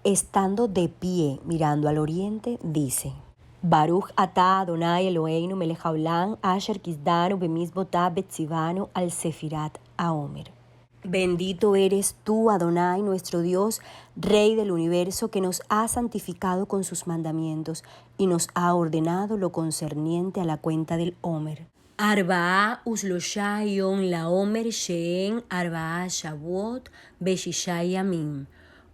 estando de pie mirando al oriente, dice: Baruch atah Adonai Eloheinu melech haolam asher kisdanu bemizbotav betzivanu al sefirat haomer. Bendito eres tú, Adonai, nuestro Dios, Rey del universo, que nos ha santificado con sus mandamientos y nos ha ordenado lo concerniente a la cuenta del Homer. Arba'a uslosha yom la Homer sheen arba'a shavuot beshisha yamim.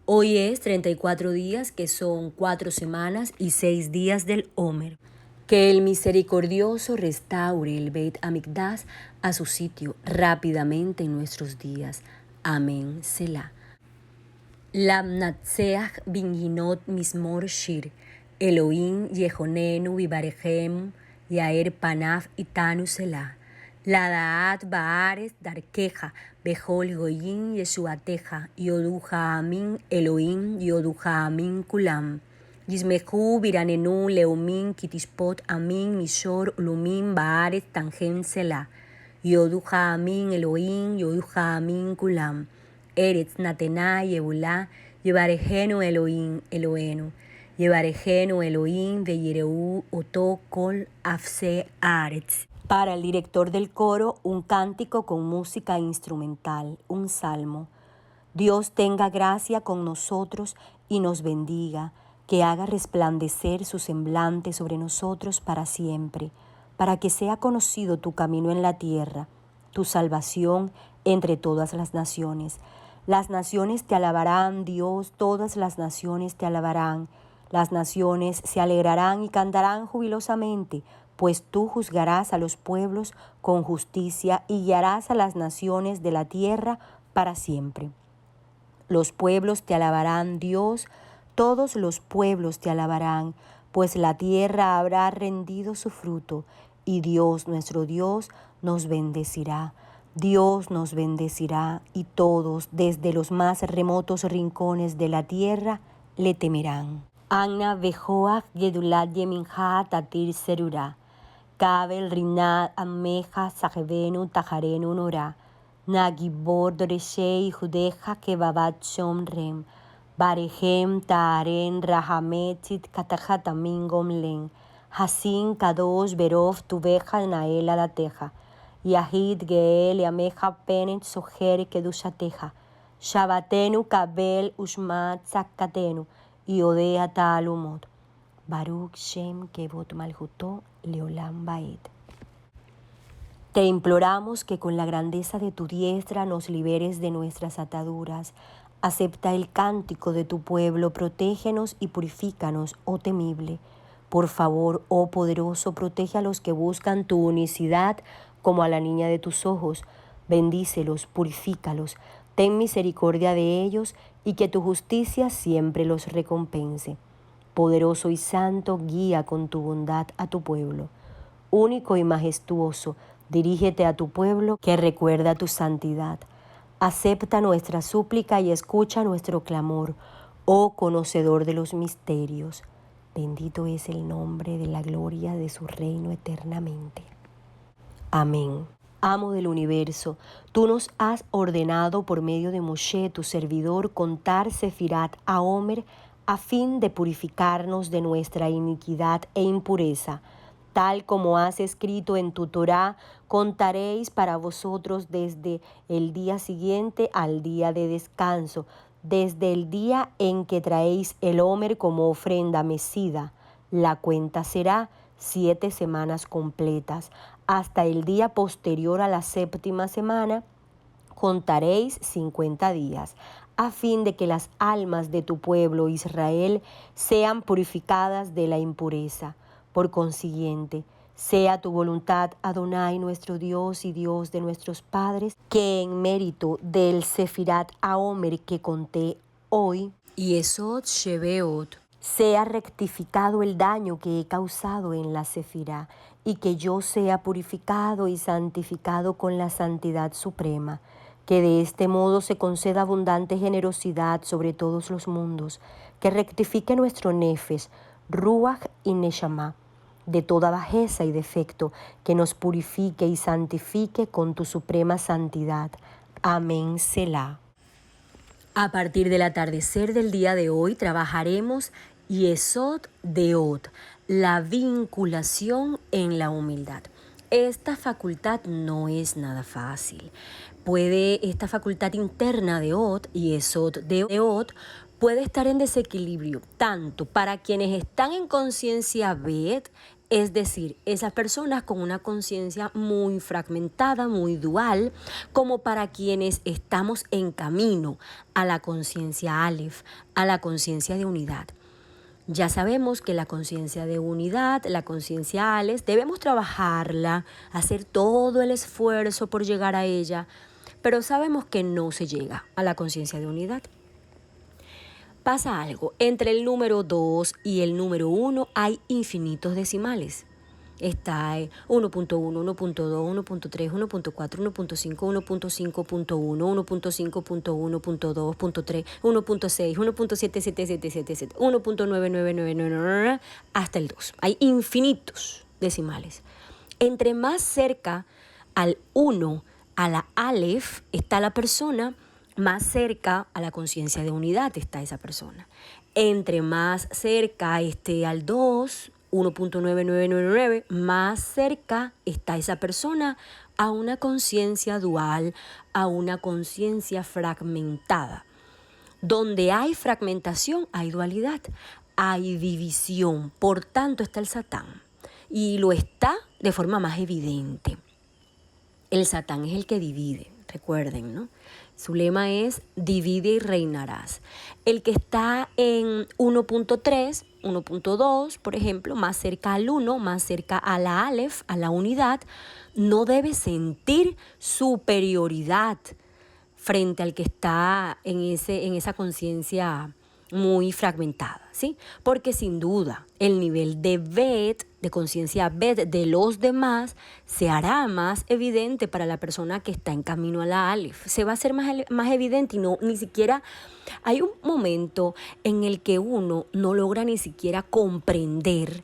Hoy es 34 días, que son 4 semanas y 6 días del Homer. Que el misericordioso restaure el Beit Hamikdash a su sitio rápidamente en nuestros días. Amén. Selah. Lamnatseach binginot mismor shir. Elohim yehonenu vibarechem yaer panaf itanu selah. Ladaat baares darkeja bejol goyim yeshuateja yoduja amin Elohim yoduja amin kulam. Yismehu biranenu leumim kitishpot amin mishor ulumim baares tangen selah. Yoduja amin Elohim yoduja amin kulam. Eretz natena yebulá yevarejenu Elohim Elohenu. Yevarejenu Elohim de Yereu oto kol afse aretz. Para el director del coro, un cántico con música instrumental, un salmo. Dios tenga gracia con nosotros y nos bendiga, que haga resplandecer su semblante sobre nosotros para siempre, para que sea conocido tu camino en la tierra, tu salvación entre todas las naciones. Las naciones te alabarán, Dios, todas las naciones te alabarán. Las naciones se alegrarán y cantarán jubilosamente, pues tú juzgarás a los pueblos con justicia y guiarás a las naciones de la tierra para siempre. Los pueblos te alabarán, Dios, todos los pueblos te alabarán, pues la tierra habrá rendido su fruto, y Dios, nuestro Dios, nos bendecirá. Dios nos bendecirá, y todos, desde los más remotos rincones de la tierra, le temerán. Anna bejoach gedulat yeminja tatir serurá. Kabel rinat ameja sajevenu tajarenu norá. Nagibor doreshei judeja kebabat shomrem. Barejem taaren rahametzit katajatamin gomlen. Hasin kadosh berov tubeja naela dateja. Yahid geel yameja penet sojer kedushateja. Shabatenu kabel ushmat zakatenu. Iodea talumot. Baruch Shem Kevot Malhutó Leolam Baed. Te imploramos que con la grandeza de tu diestra nos liberes de nuestras ataduras. Acepta el cántico de tu pueblo, protégenos y purifícanos, oh temible. Por favor, oh poderoso, protege a los que buscan tu unicidad como a la niña de tus ojos. Bendícelos, purifícalos, ten misericordia de ellos y que tu justicia siempre los recompense. Poderoso y santo, guía con tu bondad a tu pueblo. Único y majestuoso, dirígete a tu pueblo que recuerda tu santidad. Acepta nuestra súplica y escucha nuestro clamor, oh conocedor de los misterios. Bendito es el nombre de la gloria de su reino eternamente. Amén. Amo del universo, tú nos has ordenado por medio de Moshe, tu servidor, contar Sefirat Haomer a fin de purificarnos de nuestra iniquidad e impureza. Tal como has escrito en tu Torá, contaréis para vosotros desde el día siguiente al día de descanso, desde el día en que traéis el Homer como ofrenda mecida. La cuenta será 7 semanas completas. Hasta el día posterior a la 7ª semana, contaréis 50 días, a fin de que las almas de tu pueblo Israel sean purificadas de la impureza. Por consiguiente, sea tu voluntad, Adonai, nuestro Dios y Dios de nuestros padres, que en mérito del Sefirat Haomer que conté hoy, Yesod Shebeot, sea rectificado el daño que he causado en la Sefirá, y que yo sea purificado y santificado con la santidad suprema. Que de este modo se conceda abundante generosidad sobre todos los mundos, que rectifique nuestro nefesh, ruach y neshama, de toda bajeza y defecto, que nos purifique y santifique con tu suprema santidad. Amén. Selah. A partir del atardecer del día de hoy trabajaremos Yesod Deot, la vinculación en la humildad. Esta facultad no es nada fácil. Esta facultad interna de Ot, Yesod Deot, puede estar en desequilibrio tanto para quienes están en conciencia Bet, es decir, esas personas con una conciencia muy fragmentada, muy dual, como para quienes estamos en camino a la conciencia Aleph, a la conciencia de unidad. Ya sabemos que la conciencia de unidad, la conciencia Aleph, debemos trabajarla, hacer todo el esfuerzo por llegar a ella, pero sabemos que no se llega a la conciencia de unidad. Pasa algo, entre el número 2 y el número 1 hay infinitos decimales. Está 1.1, 1.2, 1.3, 1.4, 1.5, 1.5.1, 1.5.1.2.3, 1.6, 1.77777, 1.99999 hasta el 2. Hay infinitos decimales. Entre más cerca al 1, a la Aleph, está la persona, más cerca a la conciencia de unidad está esa persona. Entre más cerca esté al 2, 1.9999, más cerca está esa persona a una conciencia dual, a una conciencia fragmentada. Donde hay fragmentación, hay dualidad, hay división. Por tanto, está el Satán. Y lo está de forma más evidente. El Satán es el que divide, recuerden, ¿no? Su lema es divide y reinarás. El que está en 1.3, 1.2, por ejemplo, más cerca al 1, más cerca a la Aleph, a la unidad, no debe sentir superioridad frente al que está en esa conciencia muy fragmentada, ¿sí? Porque sin duda el nivel de Bet, de conciencia Bet de los demás, se hará más evidente para la persona que está en camino a la Aleph. Se va a hacer más evidente y ni siquiera hay un momento en el que uno no logra ni siquiera comprender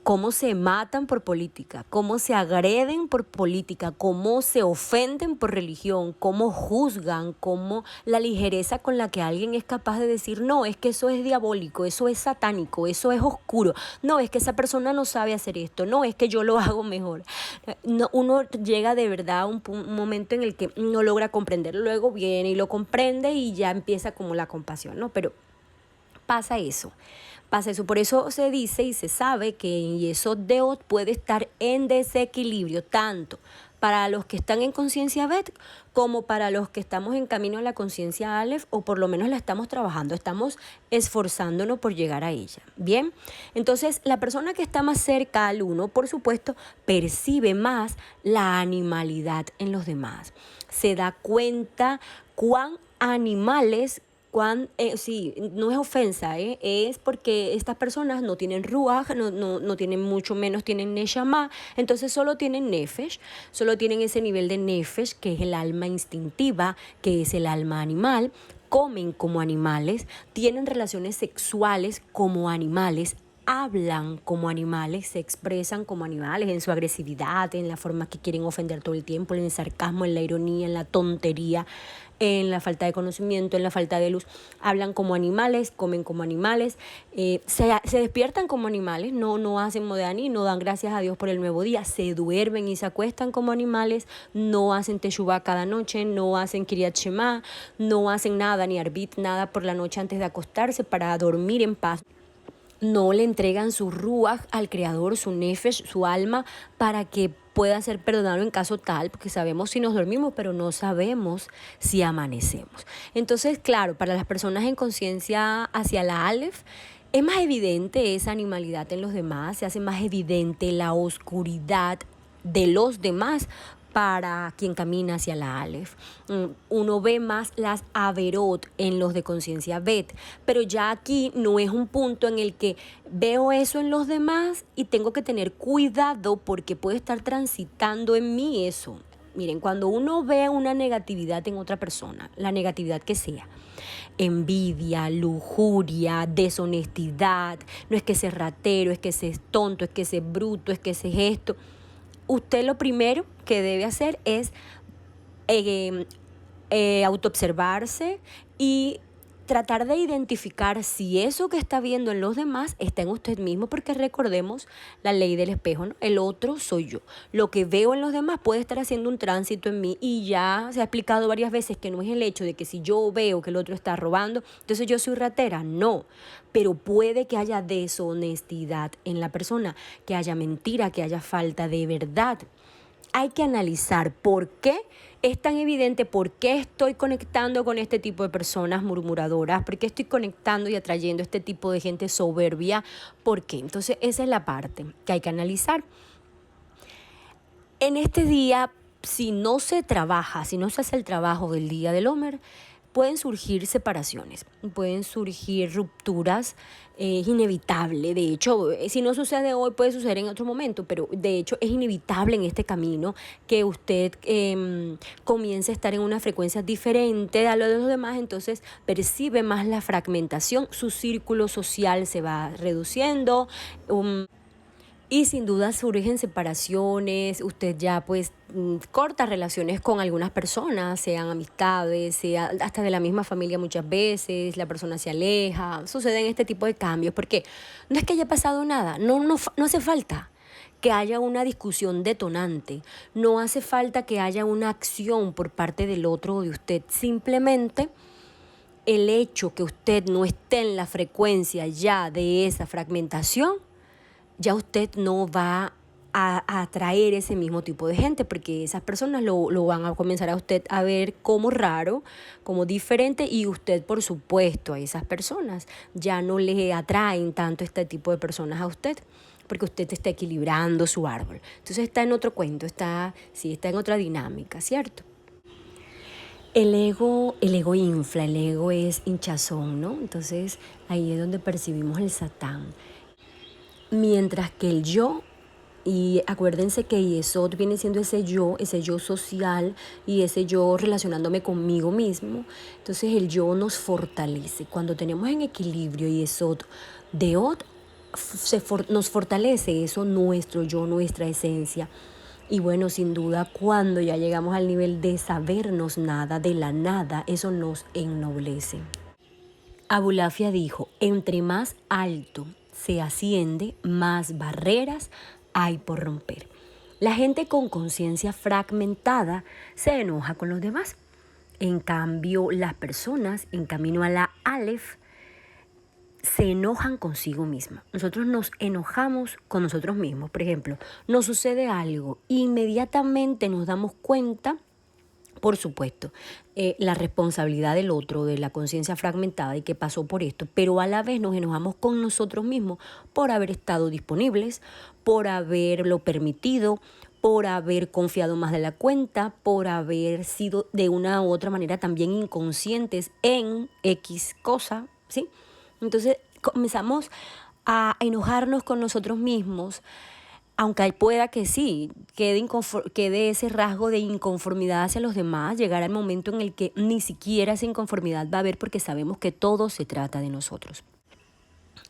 cómo se matan por política, cómo se agreden por política, cómo se ofenden por religión, cómo juzgan, cómo la ligereza con la que alguien es capaz de decir, no, es que eso es diabólico, eso es satánico, eso es oscuro, no, es que esa persona no sabe hacer esto, no, es que yo lo hago mejor. No, uno llega de verdad a un momento en el que no logra comprender, luego viene y lo comprende y ya empieza como la compasión, ¿no? Pero pasa eso. Por eso se dice y se sabe que Yesod Deot puede estar en desequilibrio, tanto para los que están en conciencia Bet como para los que estamos en camino a la conciencia Aleph, o por lo menos la estamos trabajando, estamos esforzándonos por llegar a ella. Bien, entonces la persona que está más cerca al 1, por supuesto, percibe más la animalidad en los demás. Se da cuenta cuán animales, sí, no es ofensa, es porque estas personas no tienen ruach, no tienen, mucho menos tienen neshama, entonces solo tienen nefesh, solo tienen ese nivel de nefesh que es el alma instintiva, que es el alma animal, comen como animales, tienen relaciones sexuales como animales, hablan como animales, se expresan como animales en su agresividad, en la forma que quieren ofender todo el tiempo, en el sarcasmo, en la ironía, en la tontería, en la falta de conocimiento, en la falta de luz. Hablan como animales, comen como animales, se despiertan como animales, no hacen modani, no dan gracias a Dios por el nuevo día, se duermen y se acuestan como animales, no hacen teshuvah cada noche, no hacen Kriyat Shema, no hacen nada, ni arbit, nada por la noche antes de acostarse para dormir en paz. No le entregan su ruach al Creador, su nefesh, su alma, para que pueda ser perdonado en caso tal, porque sabemos si nos dormimos, pero no sabemos si amanecemos. Entonces, claro, para las personas en conciencia hacia la Aleph, es más evidente esa animalidad en los demás, se hace más evidente la oscuridad de los demás para quien camina hacia la Aleph. Uno ve más las averot en los de conciencia Bet, pero ya aquí no es un punto en el que veo eso en los demás y tengo que tener cuidado porque puede estar transitando en mí eso. Miren, cuando uno ve una negatividad en otra persona, la negatividad que sea, envidia, lujuria, deshonestidad, no es que sea ratero, es que sea tonto, es que sea bruto, es que sea esto, usted lo primero que debe hacer es autoobservarse y tratar de identificar si eso que está viendo en los demás está en usted mismo, porque recordemos la ley del espejo, ¿no? El otro soy yo. Lo que veo en los demás puede estar haciendo un tránsito en mí, y ya se ha explicado varias veces que no es el hecho de que si yo veo que el otro está robando, entonces yo soy ratera. No, pero puede que haya deshonestidad en la persona, que haya mentira, que haya falta de verdad. Hay que analizar por qué es tan evidente, por qué estoy conectando con este tipo de personas murmuradoras, por qué estoy conectando y atrayendo este tipo de gente soberbia, por qué. Entonces esa es la parte que hay que analizar. En este día, si no se trabaja, si no se hace el trabajo del día del Omer, pueden surgir separaciones, pueden surgir rupturas, es inevitable. De hecho, si no sucede hoy, puede suceder en otro momento, pero de hecho es inevitable en este camino que usted comience a estar en una frecuencia diferente a lo de los demás, entonces percibe más la fragmentación, su círculo social se va reduciendo. Y sin duda surgen separaciones, usted ya pues corta relaciones con algunas personas, sean amistades, sea hasta de la misma familia muchas veces, la persona se aleja, suceden este tipo de cambios, porque no es que haya pasado nada, no hace falta que haya una discusión detonante, no hace falta que haya una acción por parte del otro o de usted, simplemente el hecho que usted no esté en la frecuencia ya de esa fragmentación, ya usted no va a atraer ese mismo tipo de gente, porque esas personas lo van a comenzar a usted a ver como raro, como diferente, y usted, por supuesto, a esas personas ya no le atraen tanto este tipo de personas a usted, porque usted está equilibrando su árbol. Entonces está en otro cuento, está en otra dinámica, ¿cierto? El ego infla, el ego es hinchazón, ¿no? Entonces ahí es donde percibimos el Satán. Mientras que el yo, y acuérdense que Yesod viene siendo ese yo social y ese yo relacionándome conmigo mismo, entonces el yo nos fortalece. Cuando tenemos en equilibrio Yesod de Od, nos fortalece eso, nuestro yo, nuestra esencia. Y bueno, sin duda, cuando ya llegamos al nivel de sabernos nada, de la nada, eso nos ennoblece. Abulafia dijo, entre más alto se asciende, más barreras hay por romper. La gente con conciencia fragmentada se enoja con los demás. En cambio, las personas en camino a la Aleph se enojan consigo mismas. Nosotros nos enojamos con nosotros mismos. Por ejemplo, nos sucede algo, inmediatamente nos damos cuenta, por supuesto, la responsabilidad del otro, de la conciencia fragmentada y que pasó por esto, pero a la vez nos enojamos con nosotros mismos por haber estado disponibles, por haberlo permitido, por haber confiado más de la cuenta, por haber sido de una u otra manera también inconscientes en X cosa, ¿sí? Entonces comenzamos a enojarnos con nosotros mismos, aunque pueda que sí, quede ese rasgo de inconformidad hacia los demás, llegar al momento en el que ni siquiera esa inconformidad va a haber, porque sabemos que todo se trata de nosotros.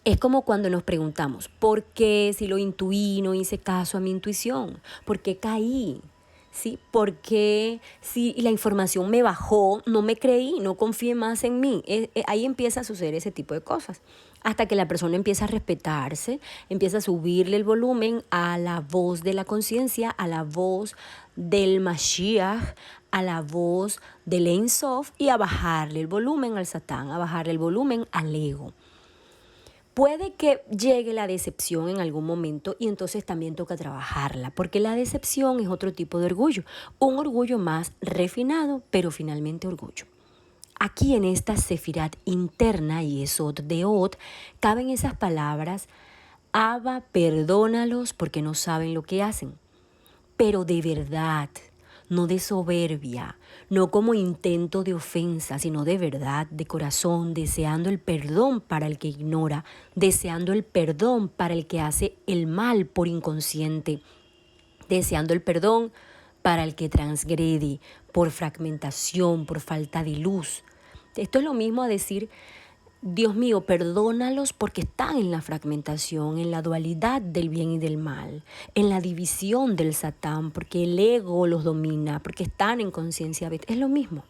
Es como cuando nos preguntamos, ¿por qué si lo intuí no hice caso a mi intuición? ¿Por qué caí? ¿Sí? ¿Por qué si la información me bajó, no me creí, no confié más en mí? Ahí empieza a suceder ese tipo de cosas. Hasta que la persona empieza a respetarse, empieza a subirle el volumen a la voz de la conciencia, a la voz del Mashiach, a la voz del Ein Sof, y a bajarle el volumen al Satán, a bajarle el volumen al ego. Puede que llegue la decepción en algún momento y entonces también toca trabajarla, porque la decepción es otro tipo de orgullo, un orgullo más refinado, pero finalmente orgullo. Aquí en esta sefirat interna, Yesod de Od, caben esas palabras: Abba, perdónalos porque no saben lo que hacen. Pero de verdad, no de soberbia, no como intento de ofensa, sino de verdad, de corazón, deseando el perdón para el que ignora, deseando el perdón para el que hace el mal por inconsciente, deseando el perdón para el que transgrede por fragmentación, por falta de luz. Esto es lo mismo a decir: Dios mío, perdónalos porque están en la fragmentación, en la dualidad del bien y del mal, en la división del Satán, porque el ego los domina, porque están en conciencia. Es lo mismo.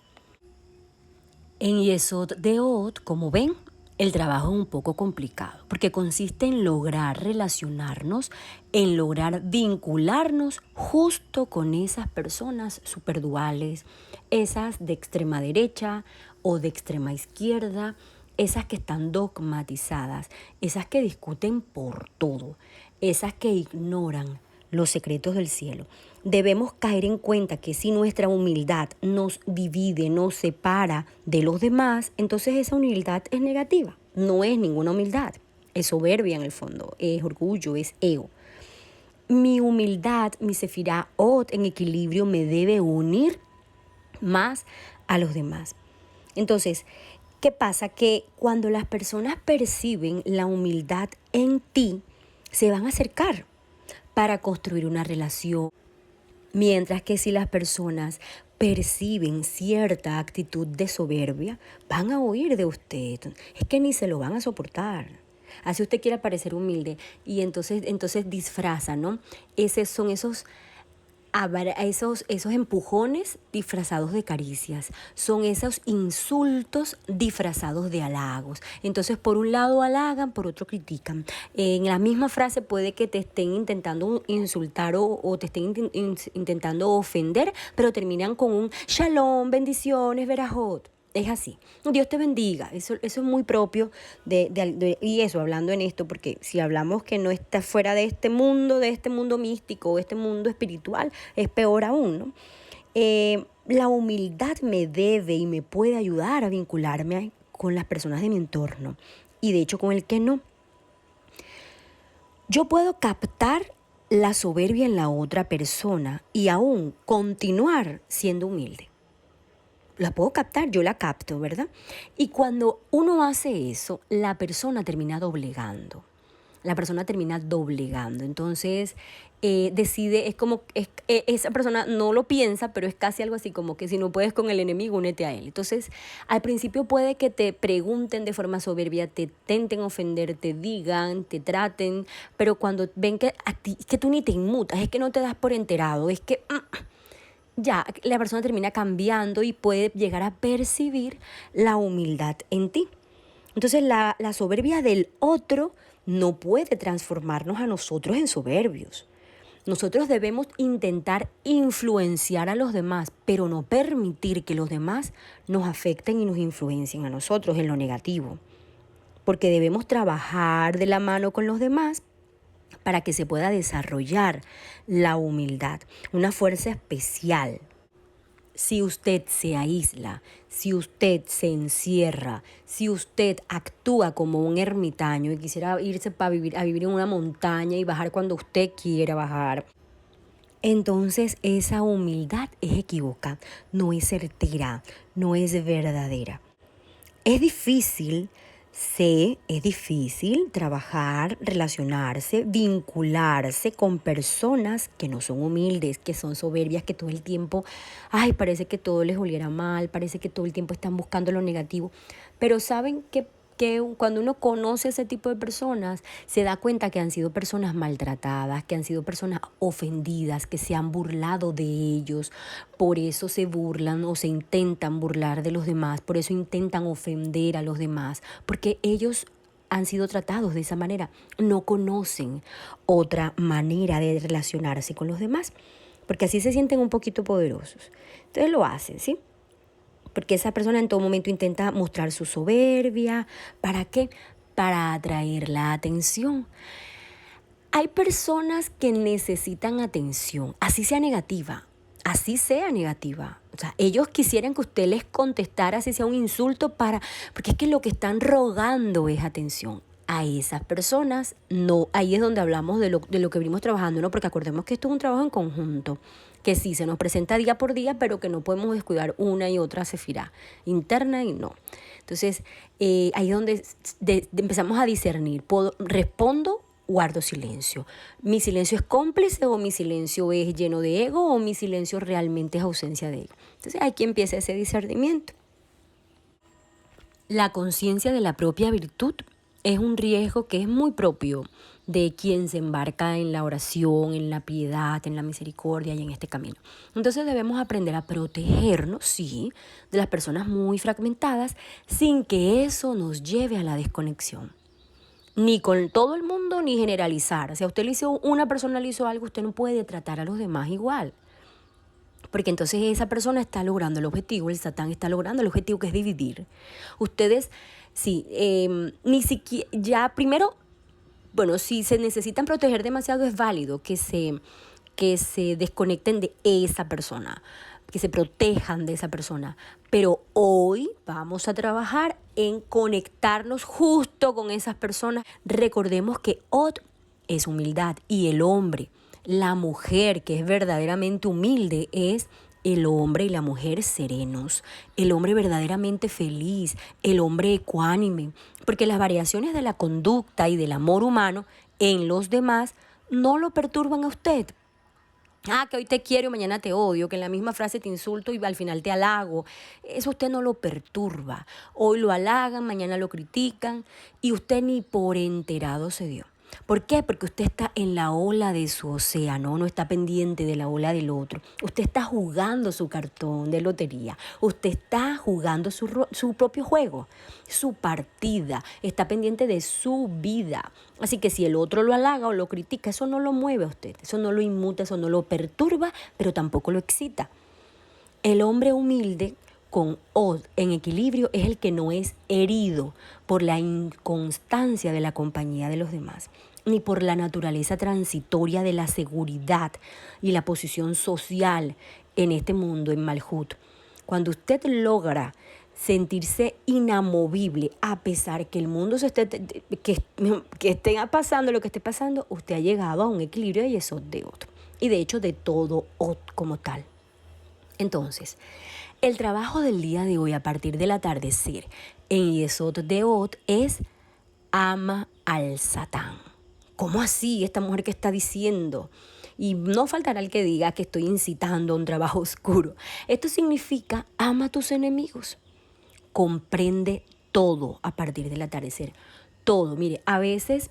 En Yesod Deot, como ven, el trabajo es un poco complicado porque consiste en lograr relacionarnos, en lograr vincularnos justo con esas personas superduales, esas de extrema derecha o de extrema izquierda, esas que están dogmatizadas, esas que discuten por todo, esas que ignoran los secretos del cielo. Debemos caer en cuenta que si nuestra humildad nos divide, nos separa de los demás, entonces esa humildad es negativa. No es ninguna humildad, es soberbia en el fondo, es orgullo, es ego. Mi humildad, mi sefirá ot en equilibrio me debe unir más a los demás. Entonces, ¿qué pasa? Que cuando las personas perciben la humildad en ti, se van a acercar para construir una relación. Mientras que si las personas perciben cierta actitud de soberbia, van a huir de usted. Es que ni se lo van a soportar. Así usted quiere parecer humilde y entonces disfraza, ¿no? Son esos empujones disfrazados de caricias, son esos insultos disfrazados de halagos. Entonces, por un lado halagan, por otro critican. En la misma frase puede que te estén intentando insultar o te estén intentando ofender, pero terminan con un shalom, bendiciones, verajot. Es así. Dios te bendiga. Eso es muy propio y eso, hablando en esto, porque si hablamos que no está fuera de este mundo místico, este mundo espiritual, es peor aún, ¿no? La humildad me debe y me puede ayudar a vincularme con las personas de mi entorno y de hecho con el que no. Yo puedo captar la soberbia en la otra persona y aún continuar siendo humilde. La puedo captar, yo la capto, ¿verdad? Y cuando uno hace eso, la persona termina doblegando. Entonces decide, esa persona no lo piensa, pero es casi algo así como que si no puedes con el enemigo, únete a él. Entonces, al principio puede que te pregunten de forma soberbia, te tenten ofender, te digan, te traten, pero cuando ven que a ti, que tú ni te inmutas, es que no te das por enterado, es que ya la persona termina cambiando y puede llegar a percibir la humildad en ti. Entonces la soberbia del otro no puede transformarnos a nosotros en soberbios. Nosotros debemos intentar influenciar a los demás, pero no permitir que los demás nos afecten y nos influencien a nosotros en lo negativo. Porque debemos trabajar de la mano con los demás para que se pueda desarrollar la humildad, una fuerza especial. Si usted se aísla, si usted se encierra, si usted actúa como un ermitaño y quisiera irse a vivir en una montaña y bajar cuando usted quiera bajar, entonces esa humildad es equivocada, no es certera, no es verdadera. Es difícil trabajar, relacionarse, vincularse con personas que no son humildes, que son soberbias, que todo el tiempo, parece que todo les oliera mal, parece que todo el tiempo están buscando lo negativo. Pero saben que cuando uno conoce a ese tipo de personas, se da cuenta que han sido personas maltratadas, que han sido personas ofendidas, que se han burlado de ellos. Por eso se burlan o se intentan burlar de los demás, por eso intentan ofender a los demás, porque ellos han sido tratados de esa manera. No conocen otra manera de relacionarse con los demás, porque así se sienten un poquito poderosos. Entonces lo hacen, ¿sí? Porque esa persona en todo momento intenta mostrar su soberbia. ¿Para qué? Para atraer la atención. Hay personas que necesitan atención, así sea negativa. O sea, ellos quisieran que usted les contestara, así sea un insulto, porque es que lo que están rogando es atención. A esas personas, no, ahí es donde hablamos de lo que venimos trabajando, ¿no? Porque acordemos que esto es un trabajo en conjunto, que sí se nos presenta día por día, pero que no podemos descuidar una y otra sefirá, interna y no. Entonces, ahí es donde empezamos a discernir, respondo, guardo silencio. ¿Mi silencio es cómplice o mi silencio es lleno de ego o mi silencio realmente es ausencia de ego? Entonces, aquí empieza ese discernimiento. La conciencia de la propia virtud es un riesgo que es muy propio de quien se embarca en la oración, en la piedad, en la misericordia y en este camino. Entonces debemos aprender a protegernos, sí, de las personas muy fragmentadas, sin que eso nos lleve a la desconexión. Ni con todo el mundo, ni generalizar. Si a usted le hizo, una persona le hizo algo, usted no puede tratar a los demás igual. Porque entonces esa persona está logrando el objetivo, el Satán está logrando el objetivo, que es dividir. Ustedes, sí, ni siquiera, ya primero, bueno, si se necesitan proteger demasiado, es válido que se desconecten de esa persona, que se protejan de esa persona. Pero hoy vamos a trabajar en conectarnos justo con esas personas. Recordemos que Od es humildad y el hombre, la mujer que es verdaderamente humilde es el hombre y la mujer serenos, el hombre verdaderamente feliz, el hombre ecuánime, porque las variaciones de la conducta y del amor humano en los demás no lo perturban a usted. Que hoy te quiero y mañana te odio, que en la misma frase te insulto y al final te halago. Eso usted no lo perturba. Hoy lo halagan, mañana lo critican y usted ni por enterado se dio. ¿Por qué? Porque usted está en la ola de su océano, no está pendiente de la ola del otro. Usted está jugando su cartón de lotería. Usted está jugando su propio juego, su partida. Está pendiente de su vida. Así que si el otro lo halaga o lo critica, eso no lo mueve a usted. Eso no lo inmuta, eso no lo perturba, pero tampoco lo excita. El hombre humilde con Od en equilibrio es el que no es herido por la inconstancia de la compañía de los demás, ni por la naturaleza transitoria de la seguridad y la posición social en este mundo, en Malhut. Cuando usted logra sentirse inamovible a pesar que el mundo que esté pasando lo que esté pasando, usted ha llegado a un equilibrio y eso de Od. Y de hecho de todo Od como tal. Entonces, el trabajo del día de hoy a partir del atardecer en Yesod de Od es ama al Satán. ¿Cómo así? Esta mujer que está diciendo. Y no faltará el que diga que estoy incitando a un trabajo oscuro. Esto significa ama a tus enemigos. Comprende todo a partir del atardecer. Todo. Mire, a veces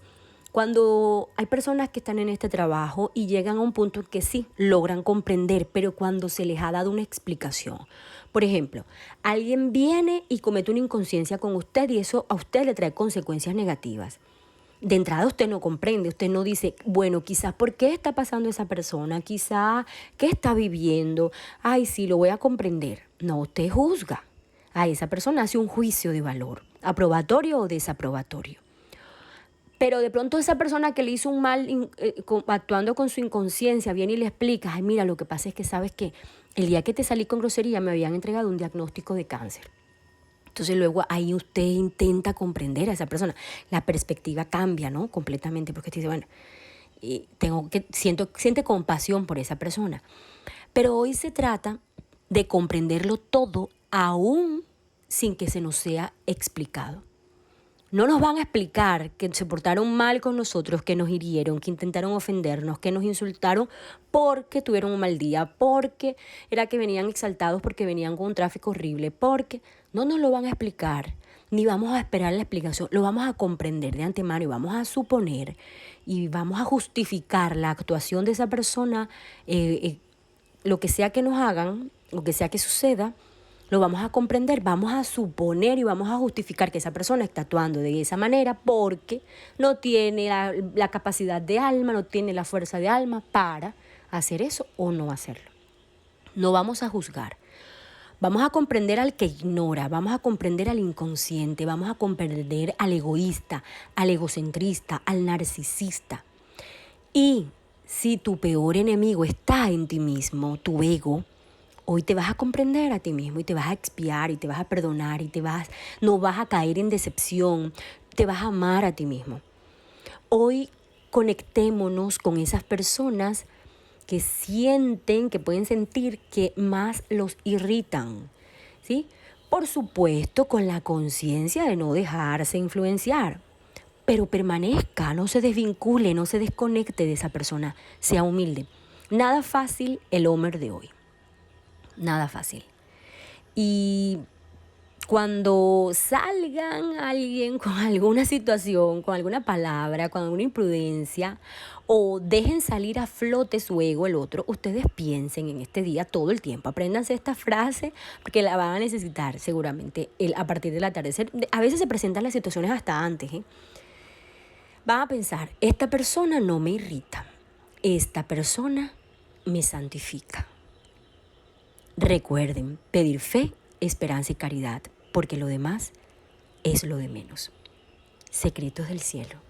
cuando hay personas que están en este trabajo y llegan a un punto en que sí, logran comprender, pero cuando se les ha dado una explicación. Por ejemplo, alguien viene y comete una inconsciencia con usted y eso a usted le trae consecuencias negativas. De entrada usted no comprende, usted no dice, bueno, quizás por qué está pasando esa persona, quizás qué está viviendo, ay, sí, lo voy a comprender. No, usted juzga. A esa persona hace un juicio de valor, aprobatorio o desaprobatorio. Pero de pronto esa persona que le hizo un mal actuando con su inconsciencia viene y le explica, ay, mira, lo que pasa es que sabes que el día que te salí con grosería me habían entregado un diagnóstico de cáncer. Entonces luego ahí usted intenta comprender a esa persona. La perspectiva cambia, ¿no? Completamente, porque usted dice, bueno, siente compasión por esa persona. Pero hoy se trata de comprenderlo todo aún sin que se nos sea explicado. No nos van a explicar que se portaron mal con nosotros, que nos hirieron, que intentaron ofendernos, que nos insultaron porque tuvieron un mal día, porque era que venían exaltados, porque venían con un tráfico horrible, porque no nos lo van a explicar, ni vamos a esperar la explicación, lo vamos a comprender de antemano y vamos a suponer y vamos a justificar la actuación de esa persona, lo que sea que nos hagan, lo que sea que suceda. Lo vamos a comprender, vamos a suponer y vamos a justificar que esa persona está actuando de esa manera porque no tiene la capacidad de alma, no tiene la fuerza de alma para hacer eso o no hacerlo. No vamos a juzgar. Vamos a comprender al que ignora, vamos a comprender al inconsciente, vamos a comprender al egoísta, al egocentrista, al narcisista. Y si tu peor enemigo está en ti mismo, tu ego, hoy te vas a comprender a ti mismo y te vas a expiar y te vas a perdonar y no vas a caer en decepción, te vas a amar a ti mismo. Hoy conectémonos con esas personas que sienten, que pueden sentir que más los irritan, ¿sí? Por supuesto, con la conciencia de no dejarse influenciar, pero permanezca, no se desvincule, no se desconecte de esa persona, sea humilde. Nada fácil el Homer de hoy. Nada fácil. Y Cuando salgan alguien con alguna situación, con alguna palabra, con alguna imprudencia, o dejen salir a flote su ego el otro, ustedes piensen en este día todo el tiempo. Apréndanse esta frase porque la van a necesitar seguramente a partir del atardecer. A veces se presentan las situaciones hasta antes. Van a pensar, esta persona no me irrita, esta persona me santifica. Recuerden pedir fe, esperanza y caridad, porque lo demás es lo de menos. Secretos del cielo.